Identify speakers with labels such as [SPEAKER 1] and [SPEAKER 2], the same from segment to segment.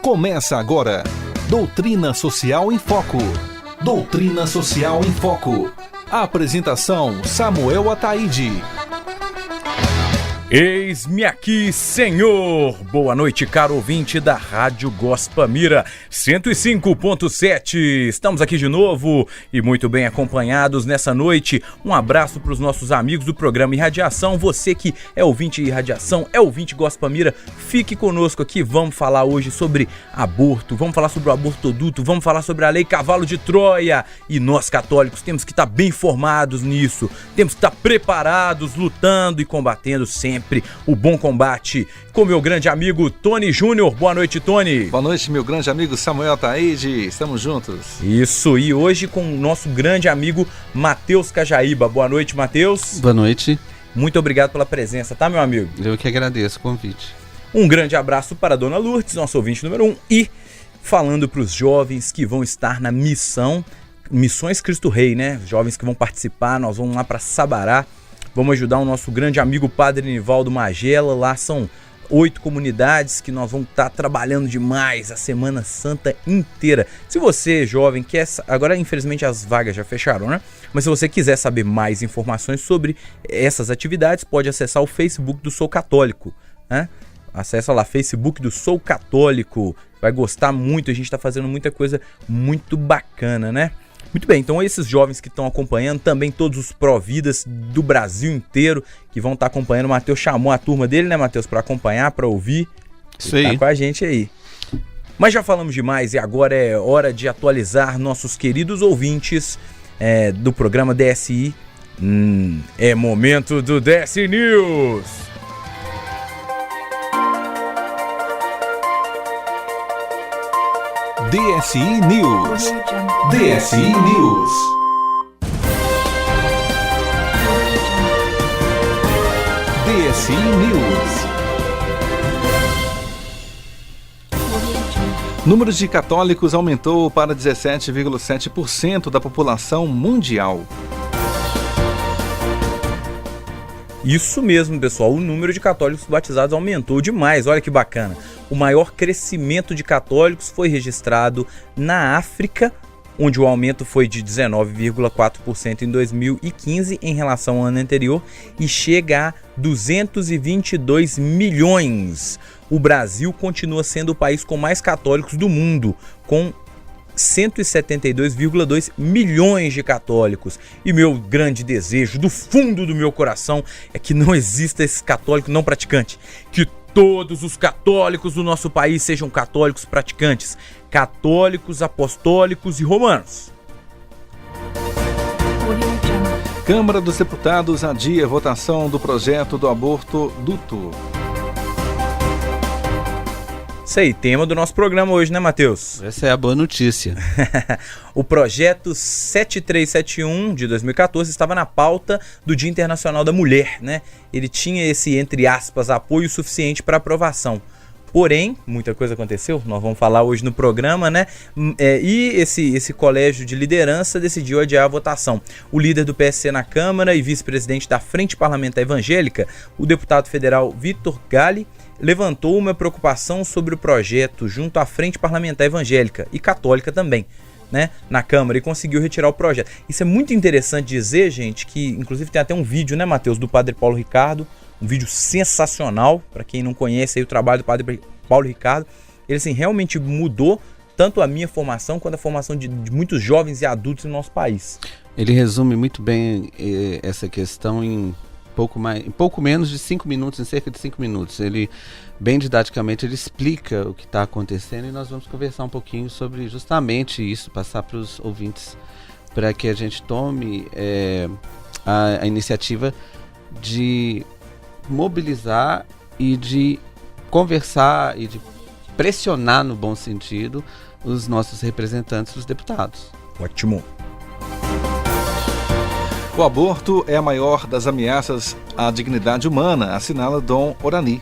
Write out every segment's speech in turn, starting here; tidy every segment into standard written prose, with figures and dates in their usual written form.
[SPEAKER 1] Começa agora, Doutrina Social em Foco. Doutrina Social em Foco. Apresentação, Samuel Ataide.
[SPEAKER 2] Eis-me aqui, Senhor! Boa noite, caro ouvinte da Rádio Gospamira 105.7. Estamos aqui de novo e muito bem acompanhados nessa noite. Um abraço para os nossos amigos do programa Irradiação. Você que é ouvinte Irradiação, é ouvinte Gospamira, fique conosco aqui. Vamos falar hoje sobre aborto, vamos falar sobre o abortoduto, vamos falar sobre a Lei Cavalo de Troia. E nós, católicos, temos que estar bem informados nisso. Temos que estar preparados, lutando e combatendo sempre o bom combate, com meu grande amigo Tony Júnior. Boa noite, Tony.
[SPEAKER 1] Boa noite, meu grande amigo Samuel Ataide. Estamos juntos.
[SPEAKER 2] Isso, e hoje com o nosso grande amigo Matheus Cajaíba. Boa noite, Matheus.
[SPEAKER 3] Boa noite.
[SPEAKER 2] Muito obrigado pela presença, tá, meu amigo?
[SPEAKER 3] Eu que agradeço o convite.
[SPEAKER 2] Um grande abraço para a Dona Lourdes, nosso ouvinte número 1. E falando para os jovens que vão estar na Missões Cristo Rei, né? Jovens que vão participar, nós vamos lá para Sabará. Vamos ajudar o nosso grande amigo Padre Nivaldo Magela. Lá são 8 comunidades que nós vamos estar trabalhando demais a Semana Santa inteira. Se você, jovem, quer... Agora, infelizmente, as vagas já fecharam, né? Mas se você quiser saber mais informações sobre essas atividades, pode acessar o Facebook do Sou Católico, né? Acessa lá, Facebook do Sou Católico. Vai gostar muito, a gente está fazendo muita coisa muito bacana, né? Muito bem, então esses jovens que estão acompanhando, também todos os pró-vidas do Brasil inteiro que vão estar acompanhando. O Matheus chamou a turma dele, né, Matheus, para acompanhar, para ouvir.
[SPEAKER 3] Isso aí.
[SPEAKER 2] Tá com a gente aí. Mas já falamos demais e agora é hora de atualizar nossos queridos ouvintes do programa DSI. É momento do DSI News.
[SPEAKER 1] DSI News. DSI News. DSI News. Número de católicos aumentou para 17,7% da população mundial.
[SPEAKER 2] Isso mesmo, pessoal, o número de católicos batizados aumentou demais, olha que bacana. O maior crescimento de católicos foi registrado na África, onde o aumento foi de 19,4% em 2015 em relação ao ano anterior e chega a 222 milhões. O Brasil continua sendo o país com mais católicos do mundo, com 172,2 milhões de católicos. E meu grande desejo, do fundo do meu coração, é que não exista esse católico não praticante. Que todos os católicos do nosso país sejam católicos praticantes, católicos, apostólicos e romanos.
[SPEAKER 1] Câmara dos Deputados adia a votação do projeto do abortoduto.
[SPEAKER 2] Isso aí, tema do nosso programa hoje, né, Matheus?
[SPEAKER 3] Essa é a boa notícia.
[SPEAKER 2] O projeto 7371 de 2014 estava na pauta do Dia Internacional da Mulher, né? Ele tinha esse, entre aspas, apoio suficiente para aprovação. Porém, muita coisa aconteceu, nós vamos falar hoje no programa, né? E esse colégio de liderança decidiu adiar a votação. O líder do PSC na Câmara e vice-presidente da Frente Parlamentar Evangélica, o deputado federal Vitor Galli, levantou uma preocupação sobre o projeto junto à Frente Parlamentar Evangélica e Católica também, né, na Câmara, e conseguiu retirar o projeto. Isso é muito interessante dizer, gente, que inclusive tem até um vídeo, né, Matheus, do Padre Paulo Ricardo, um vídeo sensacional, para quem não conhece aí o trabalho do Padre Paulo Ricardo. Ele assim, realmente mudou tanto a minha formação quanto a formação de muitos jovens e adultos no nosso país. Ele
[SPEAKER 3] resume muito bem essa questão em pouco menos de 5 minutos, em cerca de 5 minutos. Ele, bem didaticamente, ele explica o que está acontecendo e nós vamos conversar um pouquinho sobre justamente isso, passar para os ouvintes, para que a gente tome a iniciativa de mobilizar e de conversar e de pressionar, no bom sentido, os nossos representantes, os deputados.
[SPEAKER 2] Ótimo.
[SPEAKER 1] O aborto é a maior das ameaças à dignidade humana, assinala Dom Orani.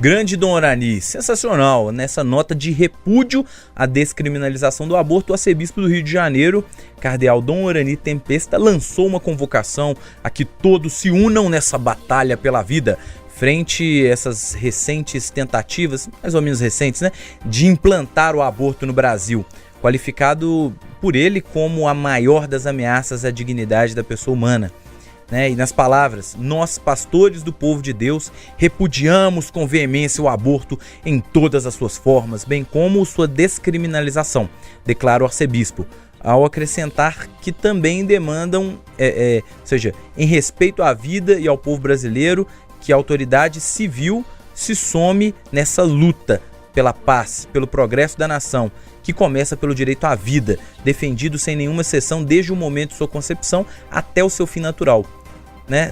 [SPEAKER 2] Grande Dom Orani, sensacional. Nessa nota de repúdio à descriminalização do aborto, o arcebispo do Rio de Janeiro, cardeal Dom Orani Tempesta, lançou uma convocação a que todos se unam nessa batalha pela vida. frente a essas recentes tentativas, mais ou menos recentes, né, de implantar o aborto no Brasil, qualificado por ele como a maior das ameaças à dignidade da pessoa humana. E nas palavras: nós, pastores do povo de Deus, repudiamos com veemência o aborto em todas as suas formas, bem como sua descriminalização, declara o arcebispo, ao acrescentar que também demandam, ou seja, em respeito à vida e ao povo brasileiro, que a autoridade civil se some nessa luta pela paz, pelo progresso da nação, que começa pelo direito à vida, defendido sem nenhuma exceção desde o momento de sua concepção até o seu fim natural.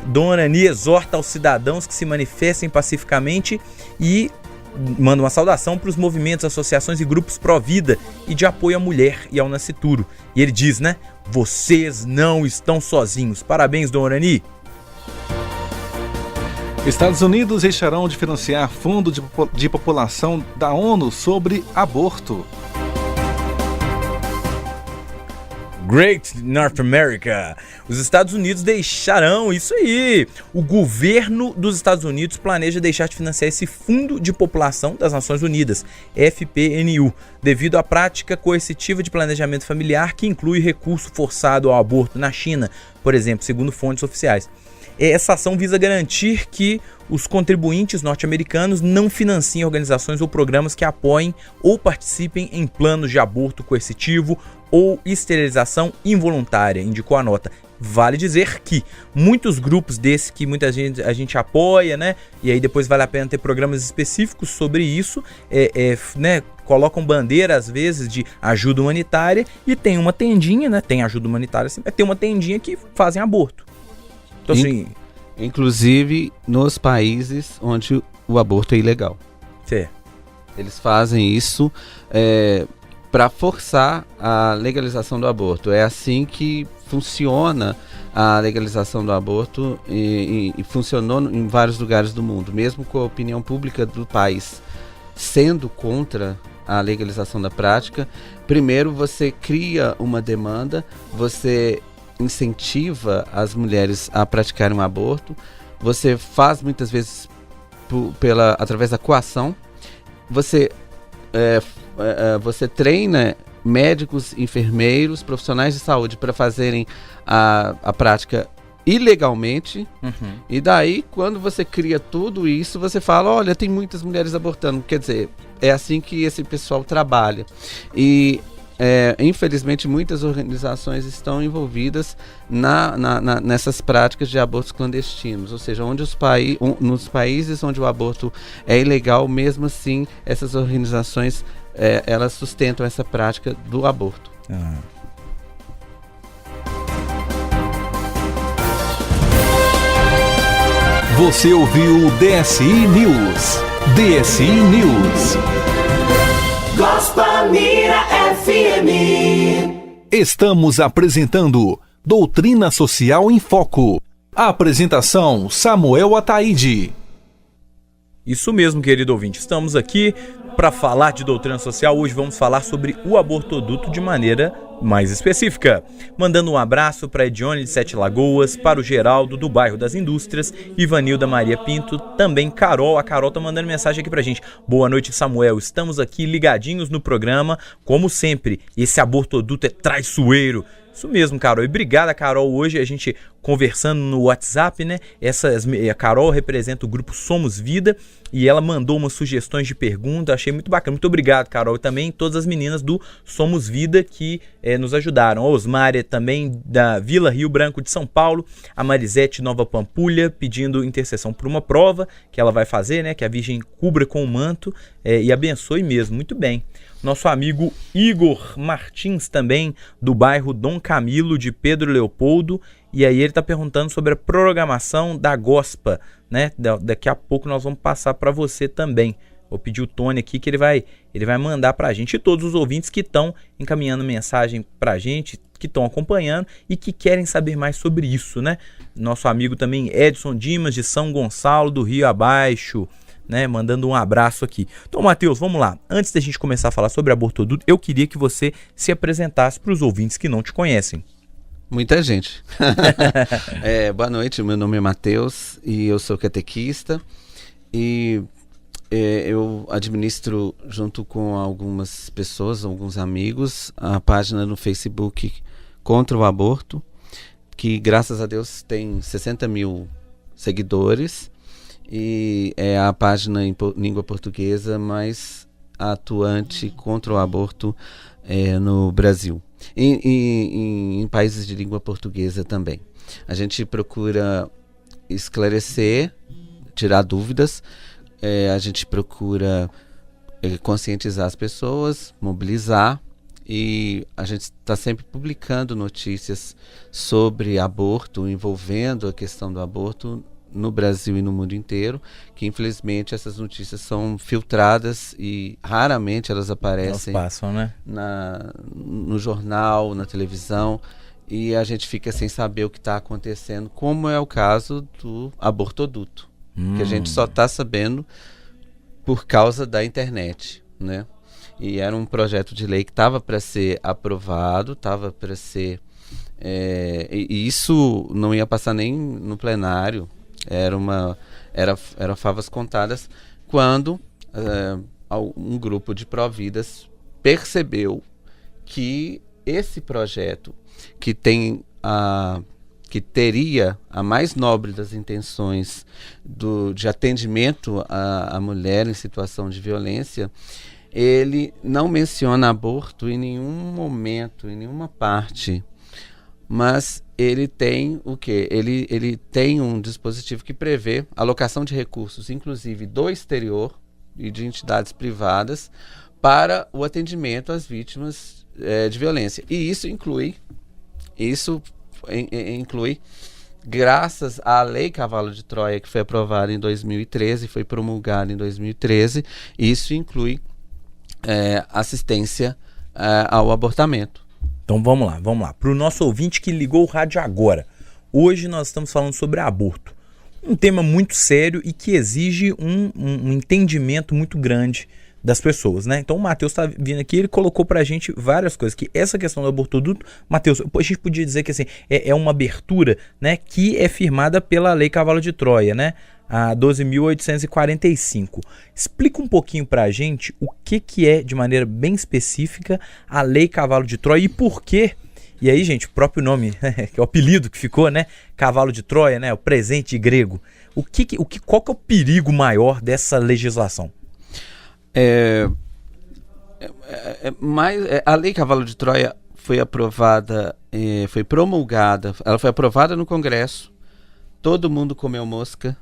[SPEAKER 2] Dom Orani exorta aos cidadãos que se manifestem pacificamente e manda uma saudação para os movimentos, associações e grupos pró-vida e de apoio à mulher e ao nascituro. E ele diz, vocês não estão sozinhos. Parabéns, Dom Orani.
[SPEAKER 1] Estados Unidos deixarão de financiar fundo de população da ONU sobre aborto.
[SPEAKER 2] Great North America. Os Estados Unidos deixarão isso aí. O governo dos Estados Unidos planeja deixar de financiar esse Fundo de População das Nações Unidas, FPNU, devido à prática coercitiva de planejamento familiar que inclui recurso forçado ao aborto na China, por exemplo, segundo fontes oficiais. Essa ação visa garantir que os contribuintes norte-americanos não financiem organizações ou programas que apoiem ou participem em planos de aborto coercitivo ou esterilização involuntária, indicou a nota. Vale dizer que muitos grupos desses que muita gente a gente apoia, e aí depois vale a pena ter programas específicos sobre isso, colocam bandeira às vezes de ajuda humanitária e tem uma tendinha, tem ajuda humanitária, assim, tem uma tendinha que fazem aborto. Então, assim,
[SPEAKER 3] inclusive nos países onde o aborto é ilegal.
[SPEAKER 2] Sim.
[SPEAKER 3] Eles fazem isso para forçar a legalização do aborto. É assim que funciona a legalização do aborto e funcionou em vários lugares do mundo. Mesmo com a opinião pública do país sendo contra a legalização da prática, primeiro você cria uma demanda, você incentiva as mulheres a praticarem um aborto, você faz muitas vezes através da coação, você treina médicos, enfermeiros, profissionais de saúde para fazerem a prática ilegalmente. E daí, quando você cria tudo isso, você fala, olha, tem muitas mulheres abortando. Quer dizer, é assim que esse pessoal trabalha. E infelizmente muitas organizações estão envolvidas nessas práticas de abortos clandestinos, ou seja, nos países onde o aborto é ilegal, mesmo assim essas organizações elas sustentam essa prática do aborto.
[SPEAKER 1] Você ouviu o DSI News. DSI News.
[SPEAKER 4] Gospel Mira FM.
[SPEAKER 1] Estamos apresentando Doutrina Social em Foco. Apresentação Samuel Ataíde.
[SPEAKER 2] Isso mesmo, querido ouvinte. Estamos aqui para falar de doutrina social. Hoje vamos falar sobre o abortoduto de maneira mais específica. Mandando um abraço para Edione de Sete Lagoas, para o Geraldo do bairro das Indústrias, Ivanilda Maria Pinto, também Carol. A Carol tá mandando mensagem aqui pra gente. Boa noite, Samuel. Estamos aqui ligadinhos no programa, como sempre. Esse abortoduto é traiçoeiro. Isso mesmo, Carol. E obrigada, Carol. Hoje a gente conversando no WhatsApp, a Carol representa o grupo Somos Vida e ela mandou umas sugestões de pergunta. Achei muito bacana. Muito obrigado, Carol. E também todas as meninas do Somos Vida que nos ajudaram. A Osmária também da Vila Rio Branco de São Paulo. A Marisete Nova Pampulha pedindo intercessão por uma prova que ela vai fazer, que a Virgem cubra com o manto e abençoe mesmo. Muito bem. Nosso amigo Igor Martins também, do bairro Dom Camilo de Pedro Leopoldo. E aí ele está perguntando sobre a programação da Gospa, Daqui a pouco nós vamos passar para você também. Vou pedir o Tony aqui que ele vai mandar para a gente. E todos os ouvintes que estão encaminhando mensagem para a gente, que estão acompanhando e que querem saber mais sobre isso, Nosso amigo também Edson Dimas, de São Gonçalo, do Rio Abaixo. Mandando um abraço aqui. Então, Matheus, vamos lá. Antes da gente começar a falar sobre abortoduto, eu queria que você se apresentasse para os ouvintes que não te conhecem.
[SPEAKER 3] Muita gente. Boa noite, meu nome é Matheus e eu sou catequista. Eu administro, junto com algumas pessoas, alguns amigos, a página no Facebook Contra o Aborto, que graças a Deus tem 60 mil seguidores, e é a página em língua portuguesa mais atuante contra o aborto no Brasil. E em países de língua portuguesa também. A gente procura esclarecer, tirar dúvidas, a gente procura conscientizar as pessoas, mobilizar, e a gente está sempre publicando notícias sobre aborto, envolvendo a questão do aborto no Brasil e no mundo inteiro, que infelizmente essas notícias são filtradas e raramente elas aparecem.
[SPEAKER 2] Elas passam, né?
[SPEAKER 3] No jornal, na televisão, e a gente fica sem saber o que está acontecendo, como é o caso do abortoduto, que a gente só está sabendo por causa da internet, né? E era um projeto de lei que estava para ser aprovado, estava para ser... e isso não ia passar nem no plenário, era favas contadas, quando um grupo de pró-vidas percebeu que esse projeto, que teria a mais nobre das intenções de atendimento à mulher em situação de violência, ele não menciona aborto em nenhum momento, em nenhuma parte, mas ele tem o quê? Ele tem um dispositivo que prevê alocação de recursos, inclusive do exterior e de entidades privadas, para o atendimento às vítimas de violência. E isso inclui, graças à Lei Cavalo de Troia, que foi aprovada em 2013, foi promulgada em 2013, isso inclui assistência ao abortamento.
[SPEAKER 2] Então vamos lá. Para o nosso ouvinte que ligou o rádio agora, hoje nós estamos falando sobre aborto. Um tema muito sério e que exige um entendimento muito grande das pessoas, né? Então o Matheus está vindo aqui, ele colocou pra gente várias coisas, que essa questão do abortoduto, Matheus, a gente podia dizer que assim, é uma abertura, né, que é firmada pela Lei Cavalo de Troia, né? A 12.845. Explica um pouquinho pra gente o que é, de maneira bem específica, a Lei Cavalo de Troia e por quê. E aí, gente, o próprio nome, que é o apelido que ficou, né? Cavalo de Troia, né? O presente grego. Qual que é o perigo maior dessa legislação?
[SPEAKER 3] A Lei Cavalo de Troia foi aprovada, foi promulgada, ela foi aprovada no Congresso, todo mundo comeu mosca,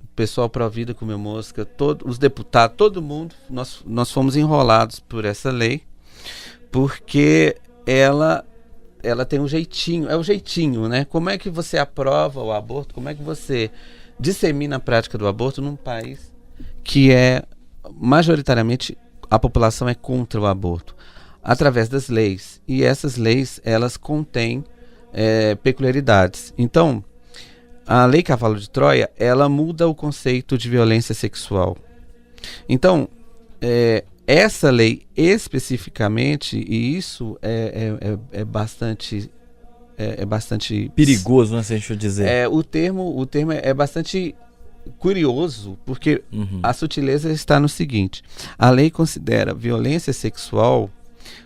[SPEAKER 3] o pessoal pró-vida comeu mosca, os deputados, todo mundo, nós fomos enrolados por essa lei, porque ela tem um jeitinho, é o jeitinho, né? Como é que você aprova o aborto, como é que você dissemina a prática do aborto num país que majoritariamente a população é contra o aborto, através das leis, e essas leis elas contêm peculiaridades. Então a Lei Cavalo de Troia, ela muda o conceito de violência sexual. Então essa lei especificamente, e isso é bastante
[SPEAKER 2] perigoso, né, se a gente for dizer.
[SPEAKER 3] O termo é bastante curioso, porque a sutileza está no seguinte: a lei considera violência sexual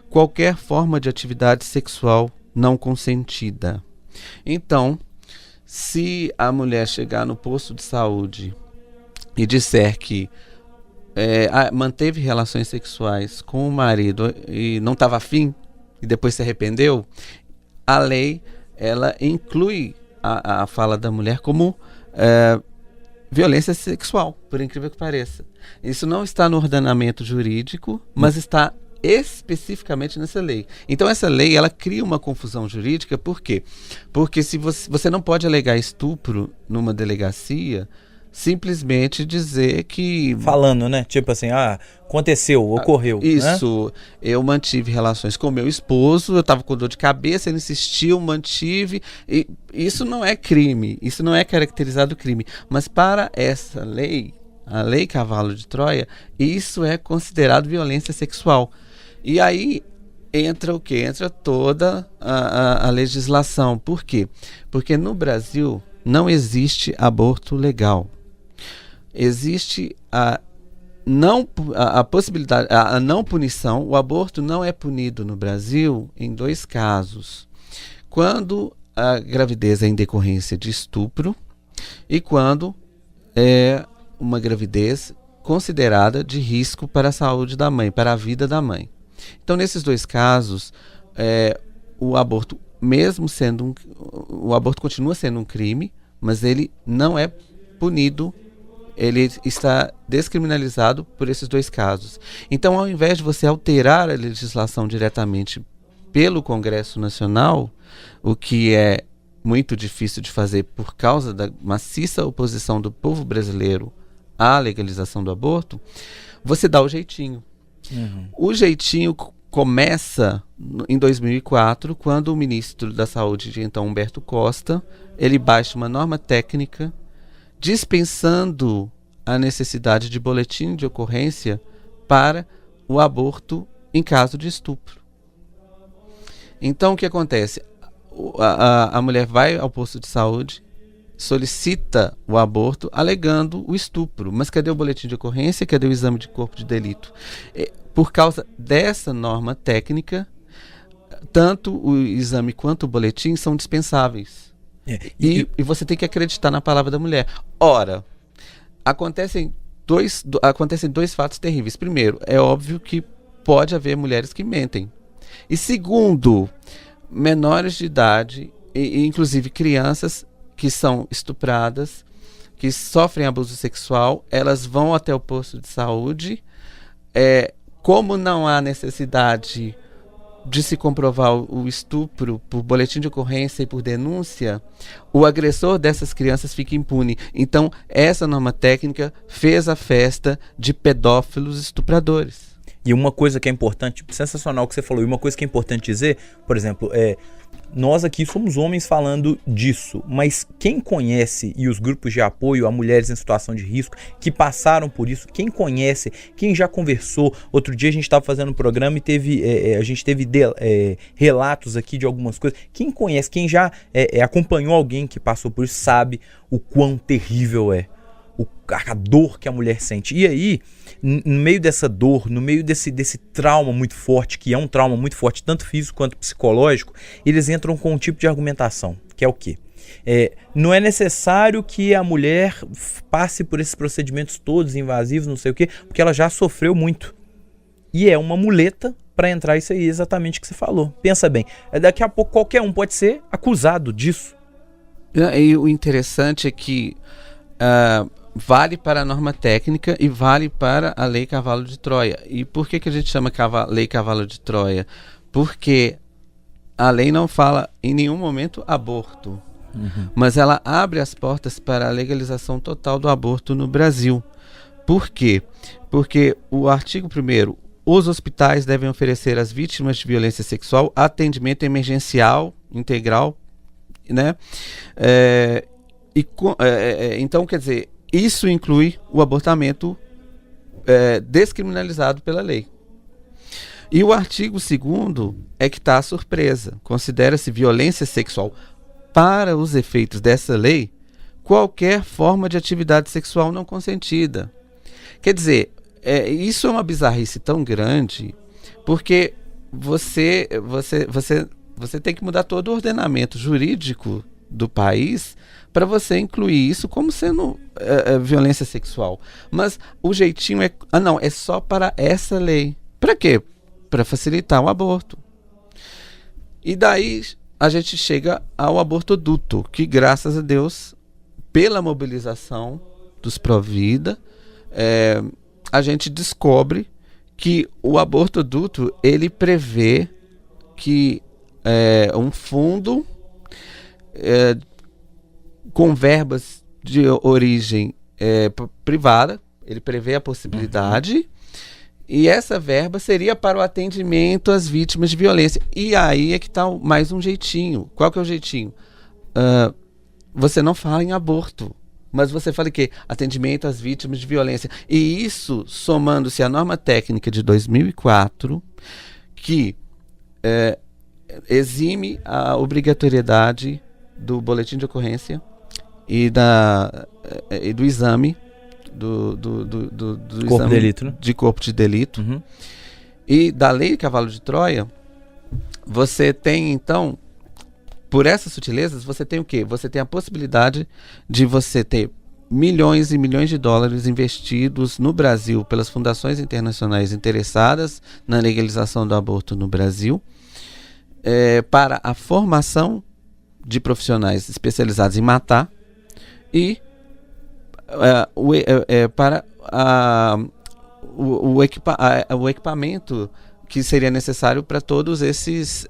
[SPEAKER 3] qualquer forma de atividade sexual não consentida. Então, se a mulher chegar no posto de saúde e disser que manteve relações sexuais com o marido e não estava afim, e depois se arrependeu, a lei ela inclui a fala da mulher como violência sexual, por incrível que pareça. Isso não está no ordenamento jurídico, mas está especificamente nessa lei. Então essa lei, ela cria uma confusão jurídica. Por quê? Porque se você não pode alegar estupro numa delegacia, simplesmente dizer que...
[SPEAKER 2] Falando, né? Tipo assim, aconteceu, ocorreu.
[SPEAKER 3] Isso,
[SPEAKER 2] né?
[SPEAKER 3] Eu mantive relações com meu esposo, eu estava com dor de cabeça, ele insistiu, mantive. E isso não é crime, isso não é caracterizado crime. Mas para essa lei, a Lei Cavalo de Troia, isso é considerado violência sexual. E aí entra o quê? Entra toda a legislação. Por quê? Porque no Brasil não existe aborto legal. existe a possibilidade, a não punição. O aborto não é punido no Brasil em 2 casos: quando a gravidez é em decorrência de estupro e quando é uma gravidez considerada de risco para a saúde da mãe, para a vida da mãe. Então, nesses 2 casos, o aborto, o aborto continua sendo um crime, mas ele não é punido, ele está descriminalizado por esses 2 casos. Então, ao invés de você alterar a legislação diretamente pelo Congresso Nacional, o que é muito difícil de fazer por causa da maciça oposição do povo brasileiro à legalização do aborto, você dá o jeitinho. O jeitinho começa em 2004, quando o ministro da Saúde, de então Humberto Costa, ele baixa uma norma técnica dispensando a necessidade de boletim de ocorrência para o aborto em caso de estupro. Então, o que acontece? A mulher vai ao posto de saúde, solicita o aborto alegando o estupro. Mas cadê o boletim de ocorrência? Cadê o exame de corpo de delito? Por causa dessa norma técnica, tanto o exame quanto o boletim são dispensáveis. E você tem que acreditar na palavra da mulher. Ora, acontecem dois fatos terríveis. Primeiro, é óbvio que pode haver mulheres que mentem. E segundo, menores de idade, e inclusive crianças que são estupradas, que sofrem abuso sexual, elas vão até o posto de saúde. Como não há necessidade de se comprovar o estupro por boletim de ocorrência e por denúncia, o agressor dessas crianças fica impune. Então, essa norma técnica fez a festa de pedófilos estupradores.
[SPEAKER 2] E uma coisa que é importante, sensacional que você falou, e uma coisa que é importante dizer, por exemplo, nós aqui somos homens falando disso, mas quem conhece, e os grupos de apoio a mulheres em situação de risco, que passaram por isso, quem conhece, quem já conversou, outro dia a gente estava fazendo um programa e a gente teve relatos aqui de algumas coisas, quem conhece, quem já acompanhou alguém que passou por isso, sabe o quão terrível é. A dor que a mulher sente. E aí, no meio dessa dor, no meio desse trauma muito forte, que é um trauma muito forte, tanto físico quanto psicológico, eles entram com um tipo de argumentação, que é o quê? Não é necessário que a mulher passe por esses procedimentos todos invasivos, não sei o quê, porque ela já sofreu muito. E é uma muleta para entrar isso aí, exatamente o que você falou. Pensa bem, daqui a pouco qualquer um pode ser acusado disso.
[SPEAKER 3] E o interessante é que vale para a norma técnica e vale para a Lei Cavalo de Troia. E por que a gente chama Lei Cavalo de Troia? Porque a lei não fala em nenhum momento aborto, mas ela abre as portas para a legalização total do aborto no Brasil. Por quê? Porque o artigo 1º, os hospitais devem oferecer às vítimas de violência sexual atendimento emergencial integral, né? Então, quer dizer, isso inclui o abortamento descriminalizado pela lei. E o artigo 2º é que está a surpresa. Considera-se violência sexual, para os efeitos dessa lei, qualquer forma de atividade sexual não consentida. Quer dizer, isso é uma bizarrice tão grande, porque você tem que mudar todo o ordenamento jurídico do país para você incluir isso como sendo violência sexual. Mas o jeitinho é só para essa lei. Para quê? Para facilitar o aborto. E daí a gente chega ao abortoduto, que graças a Deus, pela mobilização dos Provida, a gente descobre que o abortoduto, ele prevê que um fundo com verbas de origem privada, ele prevê a possibilidade, e essa verba seria para o atendimento às vítimas de violência. E aí é que está mais um jeitinho. Qual que é o jeitinho? Você não fala em aborto, mas você fala que atendimento às vítimas de violência. E isso, somando-se à norma técnica de 2004, que exime a obrigatoriedade do boletim de ocorrência e do exame
[SPEAKER 2] corpo
[SPEAKER 3] exame
[SPEAKER 2] de delito, né?
[SPEAKER 3] de corpo de delito.
[SPEAKER 2] Uhum.
[SPEAKER 3] E da lei Cavalo de Troia, você tem, então, por essas sutilezas, você tem o quê? Você tem a possibilidade de você ter milhões e milhões de dólares investidos no Brasil pelas fundações internacionais interessadas na legalização do aborto no Brasil, para a formação de profissionais especializados em matar e para o equipamento que seria necessário para todos esses,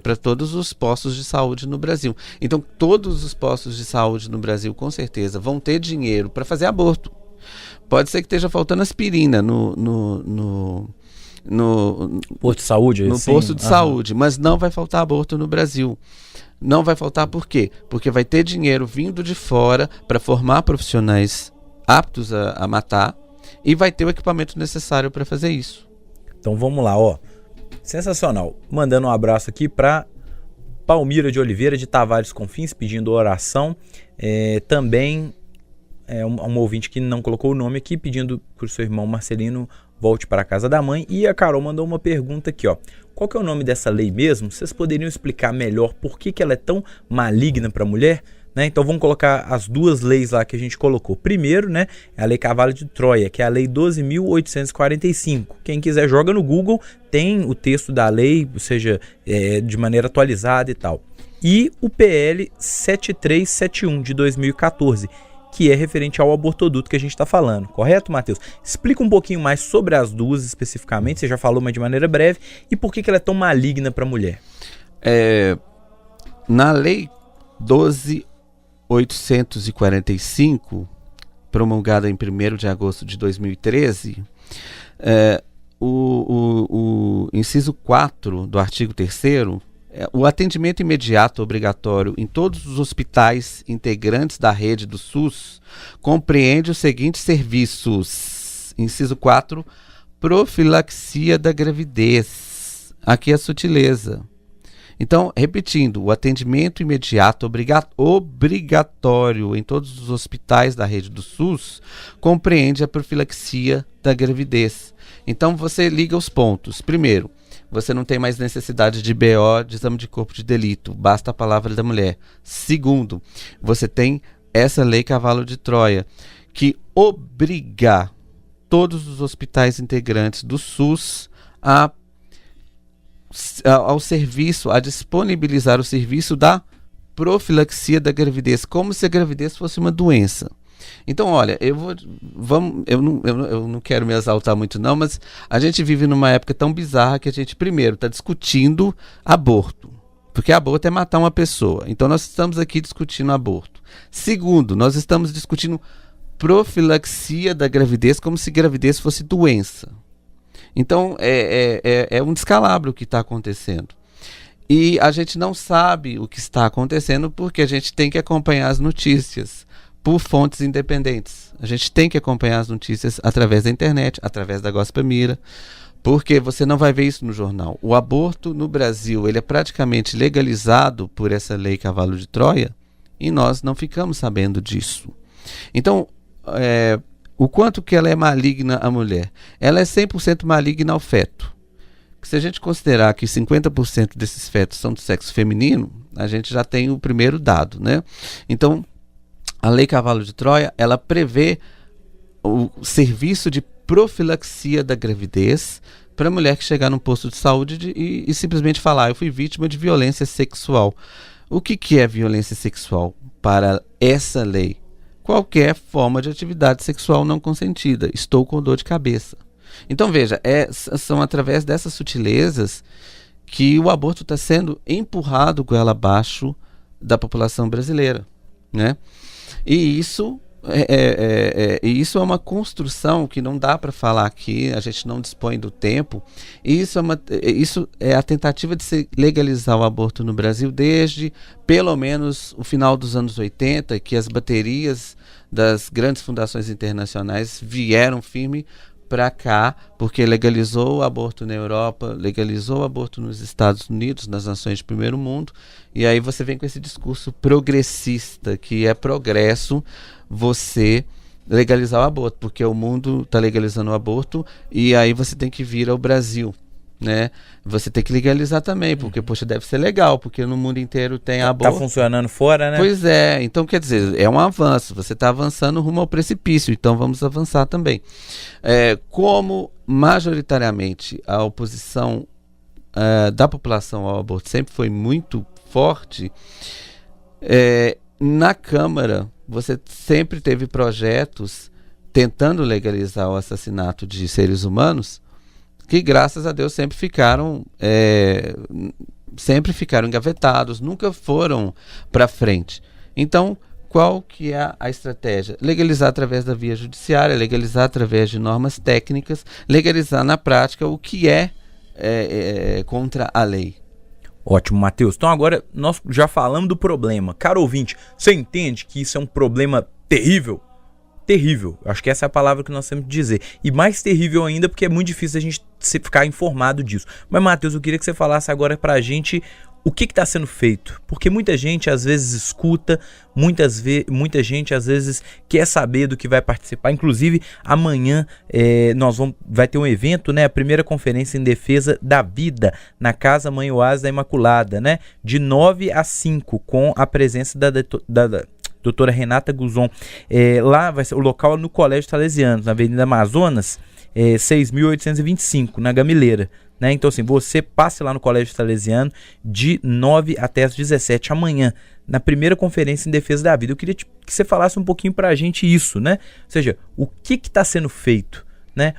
[SPEAKER 3] para todos os postos de saúde no Brasil. Então, todos os postos de saúde no Brasil, com certeza, vão ter dinheiro para fazer aborto. Pode ser que esteja faltando aspirina no
[SPEAKER 2] Posto de saúde?
[SPEAKER 3] No
[SPEAKER 2] assim?
[SPEAKER 3] posto de saúde, mas não vai faltar aborto no Brasil. Não vai faltar por quê? Porque vai ter dinheiro vindo de fora para formar profissionais aptos a matar e vai ter o equipamento necessário para fazer isso.
[SPEAKER 2] Então vamos lá, ó. Sensacional. Mandando um abraço aqui para Palmira de Oliveira de Tavares Confins, pedindo oração. Também um ouvinte que não colocou o nome aqui, pedindo para o seu irmão Marcelino volte para a casa da mãe. E a Carol mandou uma pergunta aqui, ó. Qual que é o nome dessa lei mesmo? Vocês poderiam explicar melhor por que ela é tão maligna para a mulher? Né? Então vamos colocar as duas leis lá que a gente colocou. Primeiro, né, é a Lei Cavalo de Troia, que é a Lei 12.845. Quem quiser joga no Google, tem o texto da lei, ou seja, de maneira atualizada e tal. E o PL 7371 de 2014, que é referente ao abortoduto que a gente está falando. Correto, Matheus? Explica um pouquinho mais sobre as duas especificamente, você já falou, mas de maneira breve, e por que ela é tão maligna para a mulher.
[SPEAKER 3] Na Lei 12.845, promulgada em 1º de agosto de 2013, o inciso 4 do artigo 3º, o atendimento imediato obrigatório em todos os hospitais integrantes da rede do SUS compreende os seguintes serviços. Inciso 4, profilaxia da gravidez. Aqui a sutileza. Então, repetindo, o atendimento imediato obrigatório em todos os hospitais da rede do SUS compreende a profilaxia da gravidez. Então, você liga os pontos. Primeiro, você não tem mais necessidade de BO, de exame de corpo de delito, basta a palavra da mulher. Segundo, você tem essa Lei Cavalo de Troia, que obriga todos os hospitais integrantes do SUS ao serviço, a disponibilizar o serviço da profilaxia da gravidez, como se a gravidez fosse uma doença. Então, olha, eu não quero me exaltar muito não, mas a gente vive numa época tão bizarra que a gente, primeiro, está discutindo aborto, porque aborto é matar uma pessoa. Então, nós estamos aqui discutindo aborto. Segundo, nós estamos discutindo profilaxia da gravidez, como se gravidez fosse doença. Então, é um descalabro o que está acontecendo. E a gente não sabe o que está acontecendo porque a gente tem que acompanhar as notícias por fontes independentes. A gente tem que acompanhar as notícias através da internet, através da Gospel Mira, porque você não vai ver isso no jornal. O aborto no Brasil, ele é praticamente legalizado por essa Lei Cavalo de Troia e nós não ficamos sabendo disso. Então, o quanto que ela é maligna à mulher? Ela é 100% maligna ao feto. Se a gente considerar que 50% desses fetos são do sexo feminino, a gente já tem o primeiro dado, né? Então, a Lei Cavalo de Troia, ela prevê o serviço de profilaxia da gravidez para a mulher que chegar num posto de saúde e simplesmente falar, eu fui vítima de violência sexual. O que é violência sexual para essa lei? Qualquer forma de atividade sexual não consentida. Estou com dor de cabeça. Então, veja, são através dessas sutilezas que o aborto está sendo empurrado goela abaixo da população brasileira, né? E isso é uma construção que não dá para falar aqui, a gente não dispõe do tempo. E isso é a tentativa de se legalizar o aborto no Brasil desde pelo menos o final dos anos 80, que as baterias das grandes fundações internacionais vieram firme para cá, porque legalizou o aborto na Europa, legalizou o aborto nos Estados Unidos, nas nações de primeiro mundo, e aí você vem com esse discurso progressista, que é progresso você legalizar o aborto, porque o mundo está legalizando o aborto e aí você tem que vir ao Brasil, né? Você tem que legalizar também, porque, poxa, deve ser legal, porque no mundo inteiro tem aborto.
[SPEAKER 2] Tá funcionando fora, né?
[SPEAKER 3] Pois é, então quer dizer, é um avanço, você está avançando rumo ao precipício, então vamos avançar também. Como majoritariamente a oposição da população ao aborto sempre foi muito forte, na Câmara você sempre teve projetos tentando legalizar o assassinato de seres humanos, que graças a Deus sempre ficaram engavetados, nunca foram para frente. Então, qual que é a estratégia? Legalizar através da via judiciária, legalizar através de normas técnicas, legalizar na prática o que é contra a lei.
[SPEAKER 2] Ótimo, Matheus. Então agora nós já falamos do problema. Caro ouvinte, você entende que isso é um problema terrível? Terrível. Acho que essa é a palavra que nós temos que dizer. E mais terrível ainda porque é muito difícil a gente ficar informado disso. Mas, Matheus, eu queria que você falasse agora pra gente o que está sendo feito. Porque muita gente às vezes escuta, muita gente às vezes quer saber do que vai participar. Inclusive, amanhã vai ter um evento, né? A primeira conferência em defesa da vida na Casa Mãe Oásis da Imaculada, né? De 9 a 5, com a presença da doutora Renata Guzon. Lá vai ser o local no Colégio Salesianos, na Avenida Amazonas, 6.825, na Gamileira. Né? Então, assim, você passe lá no Colégio Salesiano de 9 até as 17 amanhã, na primeira conferência em defesa da vida. Eu queria que você falasse um pouquinho pra gente isso, né? Ou seja, o que está sendo feito, né?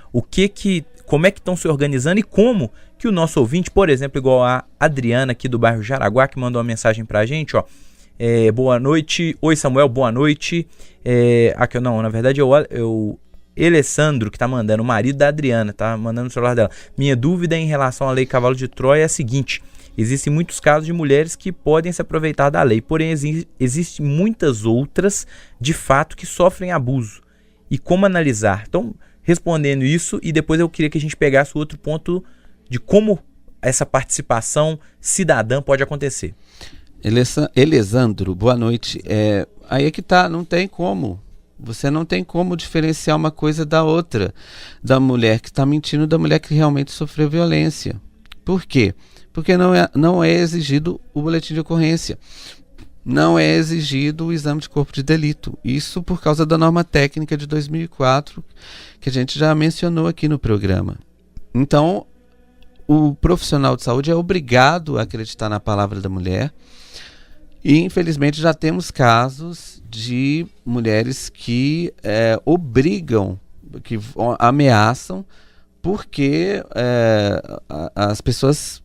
[SPEAKER 2] Como é que estão se organizando e como que o nosso ouvinte, por exemplo, igual a Adriana aqui do bairro Jaraguá, que mandou uma mensagem pra gente, ó. Boa noite. Oi, Samuel, boa noite. Aqui, não, na verdade eu Alessandro, que tá mandando, o marido da Adriana, tá mandando no celular dela. Minha dúvida em relação à lei Cavalo de Troia é a seguinte: existem muitos casos de mulheres que podem se aproveitar da lei, porém existem muitas outras, de fato, que sofrem abuso. E como analisar? Então, respondendo isso, e depois eu queria que a gente pegasse o outro ponto de como essa participação cidadã pode acontecer.
[SPEAKER 3] Alessandro, boa noite. Aí é que tá, não tem como. Você não tem como diferenciar uma coisa da outra, da mulher que está mentindo da mulher que realmente sofreu violência. Por quê? Porque não é exigido o boletim de ocorrência, não é exigido o exame de corpo de delito. Isso por causa da norma técnica de 2004, que a gente já mencionou aqui no programa. Então, o profissional de saúde é obrigado a acreditar na palavra da mulher. E, infelizmente, já temos casos de mulheres que obrigam, que ameaçam, porque as pessoas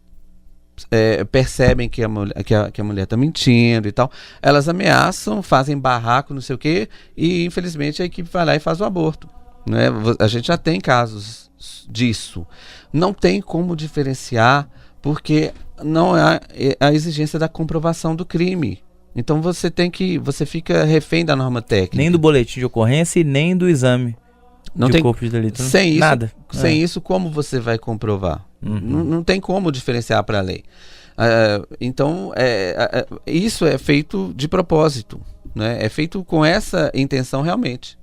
[SPEAKER 3] percebem que a mulher está mentindo e tal. Elas ameaçam, fazem barraco, não sei o quê, e, infelizmente, a equipe vai lá e faz o aborto. Né? A gente já tem casos disso. Não tem como diferenciar, porque não há a exigência da comprovação do crime. Então você fica refém da norma técnica.
[SPEAKER 2] Nem do boletim de ocorrência e nem do exame de corpo de delito.
[SPEAKER 3] Sem
[SPEAKER 2] nada.
[SPEAKER 3] Isso, como você vai comprovar?
[SPEAKER 2] Uhum.
[SPEAKER 3] Não tem como diferenciar para a lei. Então, isso é feito de propósito. Né? É feito com essa intenção realmente.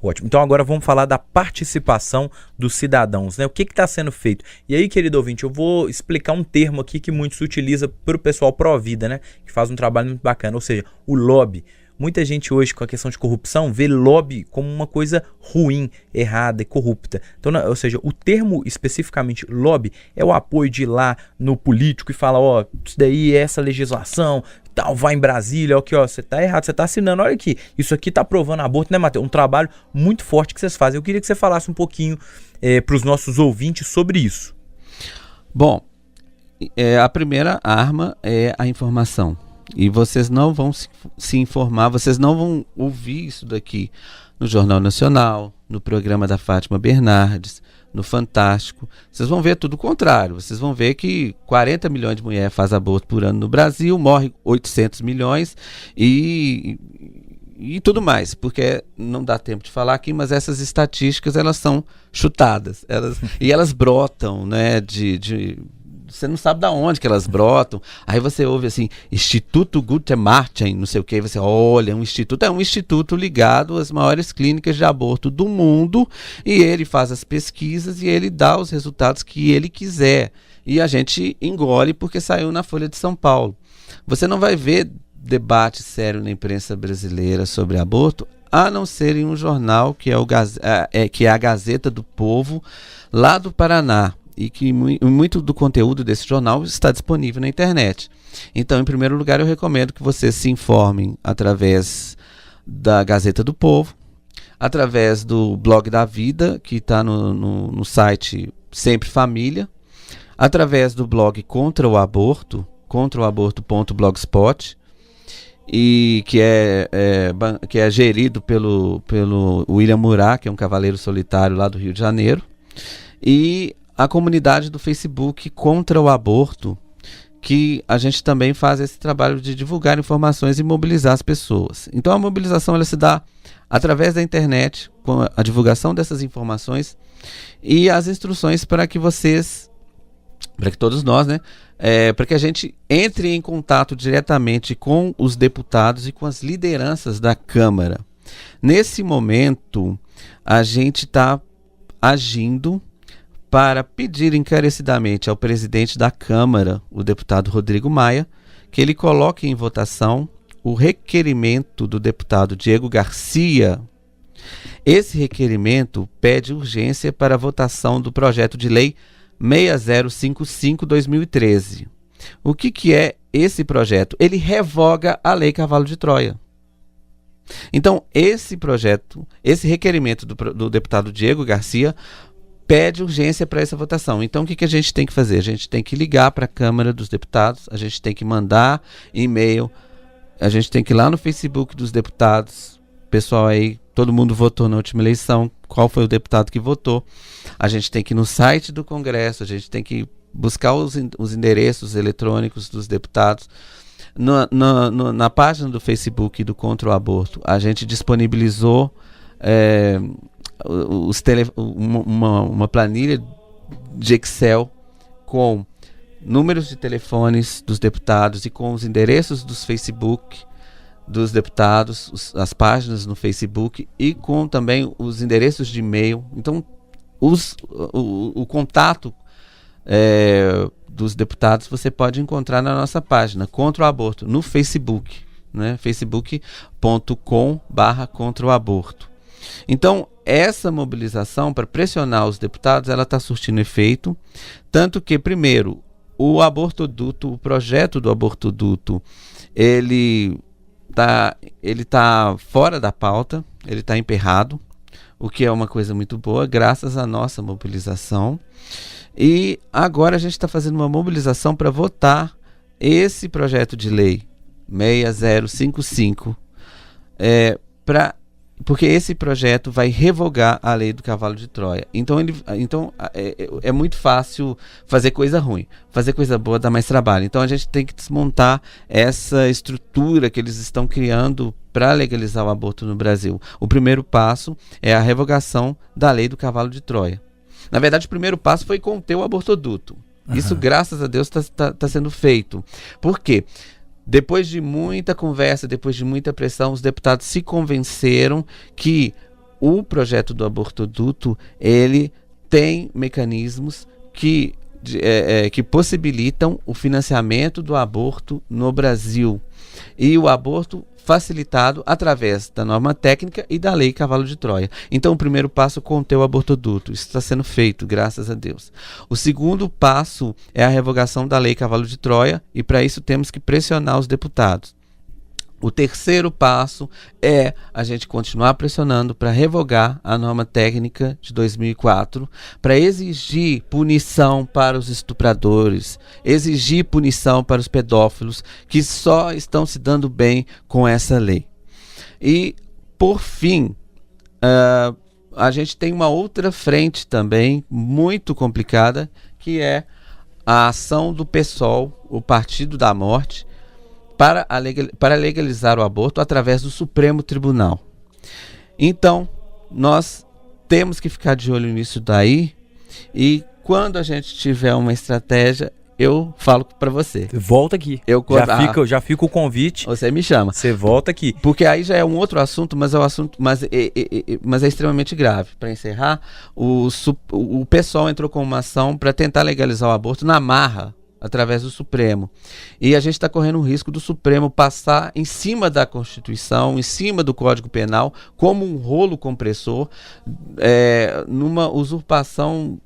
[SPEAKER 2] Ótimo. Então agora vamos falar da participação dos cidadãos, né? O que está sendo feito? E aí, querido ouvinte, eu vou explicar um termo aqui que muito se utiliza para o pessoal pró-vida, né? Que faz um trabalho muito bacana, ou seja, o lobby. Muita gente hoje, com a questão de corrupção, vê lobby como uma coisa ruim, errada e corrupta. Então, ou seja, o termo especificamente lobby é o apoio de ir lá no político e falar, ó, isso daí é essa legislação, tal, vai em Brasília, ó, você tá errado, você tá assinando, olha aqui, isso aqui tá aprovando aborto, né, Matheus? Um trabalho muito forte que vocês fazem. Eu queria que você falasse um pouquinho para os nossos ouvintes sobre isso.
[SPEAKER 3] Bom, a primeira arma é a informação. E vocês não vão se informar, vocês não vão ouvir isso daqui no Jornal Nacional, no programa da Fátima Bernardes, no Fantástico. Vocês vão ver tudo o contrário. Vocês vão ver que 40 milhões de mulheres fazem aborto por ano no Brasil, morre 800 milhões e tudo mais, porque não dá tempo de falar aqui, mas essas estatísticas elas são chutadas, elas brotam, né, você não sabe de onde que elas brotam. Aí você ouve assim, Instituto Guttemachen, não sei o que, você olha, é um instituto ligado às maiores clínicas de aborto do mundo, e ele faz as pesquisas e ele dá os resultados que ele quiser. E a gente engole porque saiu na Folha de São Paulo. Você não vai ver debate sério na imprensa brasileira sobre aborto, a não ser em um jornal que é a Gazeta do Povo, lá do Paraná, e que muito do conteúdo desse jornal está disponível na internet. Então, em primeiro lugar, eu recomendo que vocês se informem através da Gazeta do Povo, através do Blog da Vida, que está no site Sempre Família, através do blog Contra o Aborto.blogspot, e que é gerido pelo William Murat, que é um cavaleiro solitário lá do Rio de Janeiro, e a comunidade do Facebook Contra o Aborto, que a gente também faz esse trabalho de divulgar informações e mobilizar as pessoas. Então a mobilização ela se dá através da internet, com a divulgação dessas informações e as instruções para que todos nós, né, para que a gente entre em contato diretamente com os deputados e com as lideranças da Câmara. Nesse momento, a gente está agindo para pedir encarecidamente ao presidente da Câmara, o deputado Rodrigo Maia, que ele coloque em votação o requerimento do deputado Diego Garcia. Esse requerimento pede urgência para a votação do projeto de lei 6055/2013. O que é esse projeto? Ele revoga a Lei Cavalo de Troia. Então, esse requerimento do deputado Diego Garcia pede urgência para essa votação. Então, o que a gente tem que fazer? A gente tem que ligar para a Câmara dos Deputados, a gente tem que mandar e-mail, a gente tem que ir lá no Facebook dos deputados, pessoal aí, todo mundo votou na última eleição, qual foi o deputado que votou. A gente tem que ir no site do Congresso, a gente tem que buscar os endereços eletrônicos dos deputados. Na página do Facebook do Contra o Aborto, a gente disponibilizou uma planilha de Excel com números de telefones dos deputados e com os endereços dos Facebook dos deputados, as páginas no Facebook e com também os endereços de e-mail. Então, o contato dos deputados você pode encontrar na nossa página Contra o Aborto, no Facebook, né? facebook.com/Contra o Aborto. Então, essa mobilização para pressionar os deputados, ela está surtindo efeito, tanto que, primeiro, o projeto do abortoduto, ele está fora da pauta, ele está emperrado, o que é uma coisa muito boa, graças à nossa mobilização. E agora a gente está fazendo uma mobilização para votar esse projeto de lei 6055, porque esse projeto vai revogar a lei do cavalo de Troia. Então é muito fácil fazer coisa ruim. Fazer coisa boa dá mais trabalho. Então a gente tem que desmontar essa estrutura que eles estão criando para legalizar o aborto no Brasil. O primeiro passo é a revogação da lei do cavalo de Troia. Na verdade, o primeiro passo foi conter o abortoduto. Isso, graças a Deus, está sendo feito. Por quê? Depois de muita conversa, depois de muita pressão, os deputados se convenceram que o projeto do abortoduto, ele tem mecanismos que possibilitam o financiamento do aborto no Brasil. E o aborto facilitado através da norma técnica e da lei Cavalo de Troia. Então, o primeiro passo é conter o abortoduto. Isso está sendo feito, graças a Deus. O segundo passo é a revogação da lei Cavalo de Troia, e para isso temos que pressionar os deputados. O terceiro passo é a gente continuar pressionando para revogar a norma técnica de 2004, para exigir punição para os estupradores, exigir punição para os pedófilos que só estão se dando bem com essa lei. E, por fim, a gente tem uma outra frente também muito complicada, que é a ação do PSOL, o Partido da Morte, para legalizar o aborto através do Supremo Tribunal. Então, nós temos que ficar de olho nisso daí, e quando a gente tiver uma estratégia, eu falo pra você.
[SPEAKER 2] Volta aqui. Já fica o convite.
[SPEAKER 3] Você me chama.
[SPEAKER 2] Você volta aqui.
[SPEAKER 3] Porque aí já é um outro assunto, mas é um assunto, mas é extremamente grave. Para encerrar, o pessoal entrou com uma ação para tentar legalizar o aborto na marra, através do Supremo. E a gente está correndo o risco do Supremo passar em cima da Constituição, em cima do Código Penal, como um rolo compressor, numa usurpação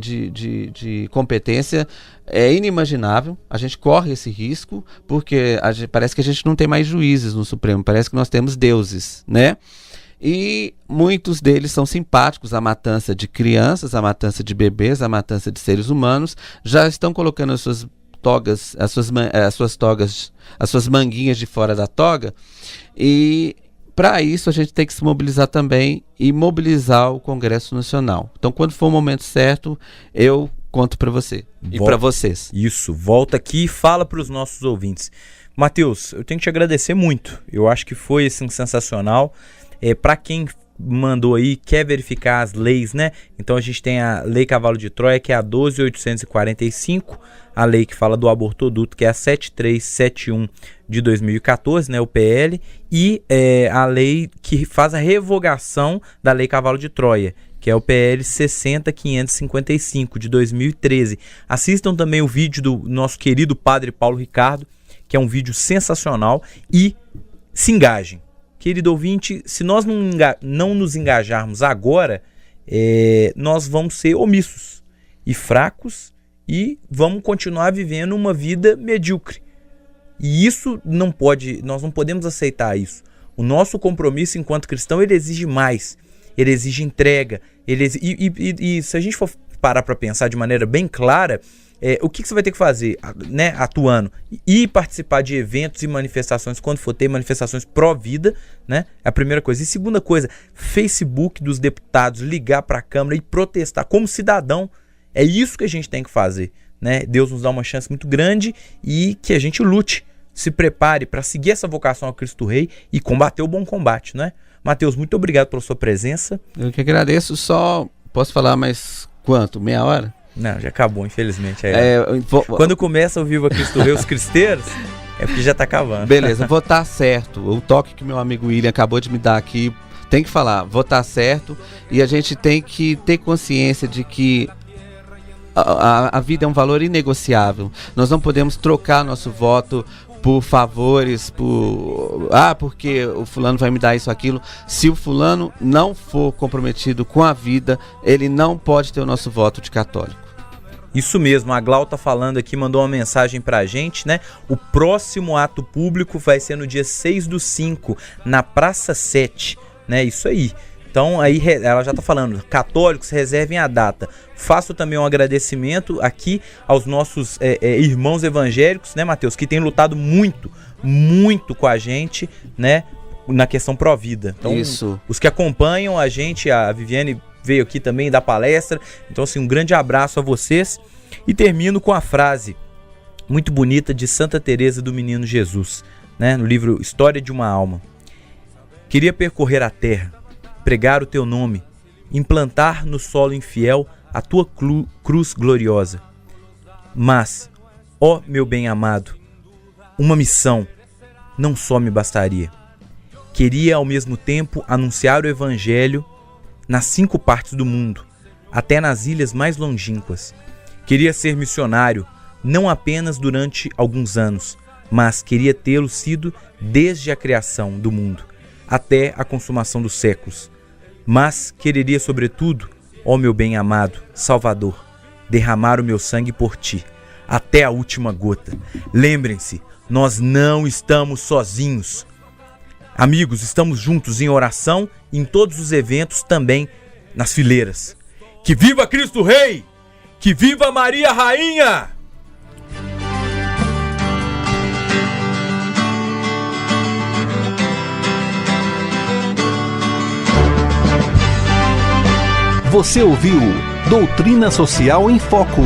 [SPEAKER 3] de competência inimaginável. A gente corre esse risco porque parece que a gente não tem mais juízes no Supremo, parece que nós temos deuses, né? E muitos deles são simpáticos à matança de crianças, à matança de bebês, à matança de seres humanos, já estão colocando as suas togas, as suas manguinhas de fora da toga, e para isso a gente tem que se mobilizar também e mobilizar o Congresso Nacional. Então, quando for o momento certo, eu conto para você e para vocês.
[SPEAKER 2] Isso, volta aqui e fala para os nossos ouvintes. Matheus, eu tenho que te agradecer muito. Eu acho que foi assim, sensacional. Para quem mandou aí, quer verificar as leis, né? Então a gente tem a Lei Cavalo de Troia, que é a 12.845, a lei que fala do abortoduto, que é a 7371 de 2014, né? O PL, e a lei que faz a revogação da Lei Cavalo de Troia, que é o PL 60.555 de 2013. Assistam também o vídeo do nosso querido Padre Paulo Ricardo, que é um vídeo sensacional, e se engajem. Querido ouvinte, se nós não nos engajarmos agora, nós vamos ser omissos e fracos e vamos continuar vivendo uma vida medíocre. E isso não pode, nós não podemos aceitar isso. O nosso compromisso enquanto cristão, ele exige mais, ele exige entrega, e se a gente for parar para pensar de maneira bem clara, o que você vai ter que fazer, né, atuando? E participar de eventos e manifestações, quando for ter manifestações pró-vida, né? É a primeira coisa. E segunda coisa, Facebook dos deputados, ligar para a Câmara e protestar como cidadão. É isso que a gente tem que fazer, né? Deus nos dá uma chance muito grande e que a gente lute, se prepare para seguir essa vocação ao Cristo Rei e combater o bom combate, né? Matheus, muito obrigado pela sua presença.
[SPEAKER 3] Eu que agradeço. Só posso falar mais quanto? Meia hora?
[SPEAKER 2] Não, já acabou, infelizmente. Quando começa o Viva Cristo Rei, os cristeiros, é porque já tá acabando.
[SPEAKER 3] Beleza, vou estar certo. O toque que meu amigo William acabou de me dar aqui, tem que falar, vou estar certo. E a gente tem que ter consciência de que a vida é um valor inegociável. Nós não podemos trocar nosso voto por favores, porque o fulano vai me dar isso, aquilo. Se o fulano não for comprometido com a vida, ele não pode ter o nosso voto de católico.
[SPEAKER 2] Isso mesmo, a Glau tá falando aqui, mandou uma mensagem pra gente, né? O próximo ato público vai ser no dia 6/5, na Praça 7, né? Isso aí. Então aí ela já tá falando, católicos, reservem a data. Faço também um agradecimento aqui aos nossos irmãos evangélicos, né, Matheus, que têm lutado muito, muito com a gente, né, na questão pró-vida. Então,
[SPEAKER 3] isso.
[SPEAKER 2] Os que acompanham a gente, a Viviane veio aqui também dar palestra. Então, assim, um grande abraço a vocês. E termino com a frase muito bonita de Santa Teresa do Menino Jesus, né, no livro História de uma Alma. Queria percorrer a terra, pregar o teu nome, implantar no solo infiel a tua cruz gloriosa. Mas, ó meu bem-amado, uma missão não só me bastaria. Queria ao mesmo tempo anunciar o evangelho nas 5 partes do mundo, até nas ilhas mais longínquas. Queria ser missionário, não apenas durante alguns anos, mas queria tê-lo sido desde a criação do mundo, até a consumação dos séculos. Mas quereria, sobretudo, ó meu bem-amado Salvador, derramar o meu sangue por ti, até a última gota. Lembrem-se, nós não estamos sozinhos. Amigos, estamos juntos em oração, em todos os eventos, também nas fileiras. Que viva Cristo Rei! Que viva Maria Rainha!
[SPEAKER 1] Você ouviu Doutrina Social em Foco,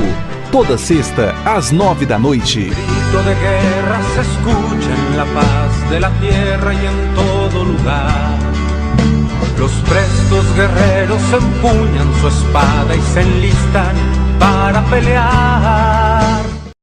[SPEAKER 1] toda sexta às 9 da noite.
[SPEAKER 5] Grito de guerra se escucha en la paz de la tierra y en todo lugar. Los prestos guerreros empuñan su espada y se enlistan para pelear.